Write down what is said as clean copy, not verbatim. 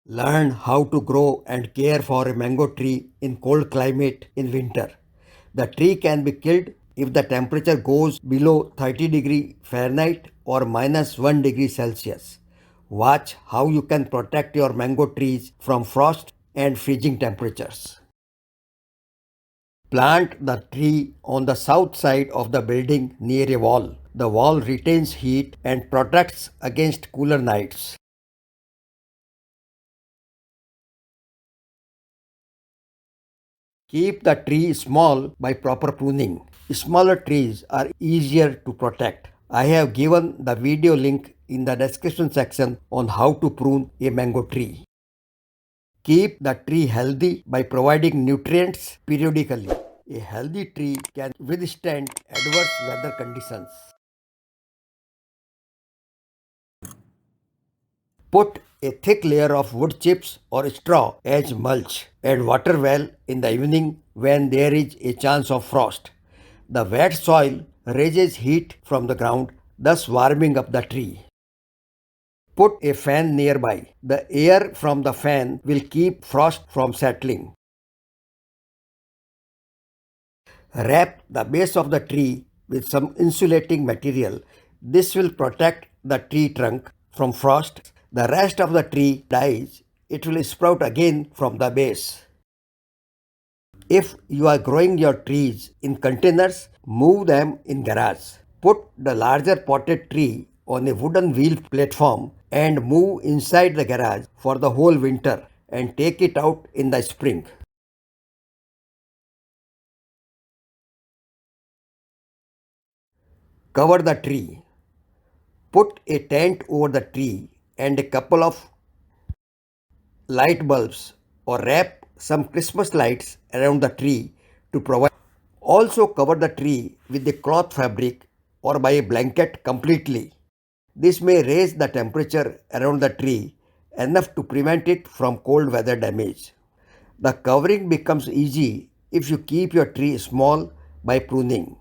Learn how to grow and care for a mango tree in cold climate in winter. The tree can be killed if the temperature goes below 30 degree Fahrenheit or minus 1 degree Celsius. Watch how you can protect your mango trees from frost and freezing temperatures. Plant the tree on the south side of the building near a wall. The wall retains heat and protects against cooler nights. Keep the tree small by proper pruning. Smaller trees are easier to protect. I have given the video link in the description section on how to prune a mango tree. Keep the tree healthy by providing nutrients periodically. A healthy tree can withstand adverse weather conditions. Put a thick layer of wood chips or straw as mulch and water well in the evening when there is a chance of frost. The wet soil raises heat from the ground, thus warming up the tree. Put a fan nearby. The air from the fan will keep frost from settling. Wrap the base of the tree with some insulating material. This will protect the tree trunk from frost. The rest of the tree dies. It will sprout again from the base. If you are growing your trees in containers, move them in garage. Put the larger potted tree on a wooden wheel platform and move inside the garage for the whole winter and take it out in the spring. Cover the tree. Put a tent over the tree and a couple of light bulbs or wrap some Christmas lights around the tree to provide. Also cover the tree with a cloth fabric or by a blanket completely. This may raise the temperature around the tree enough to prevent it from cold weather damage. The covering becomes easy if you keep your tree small by pruning.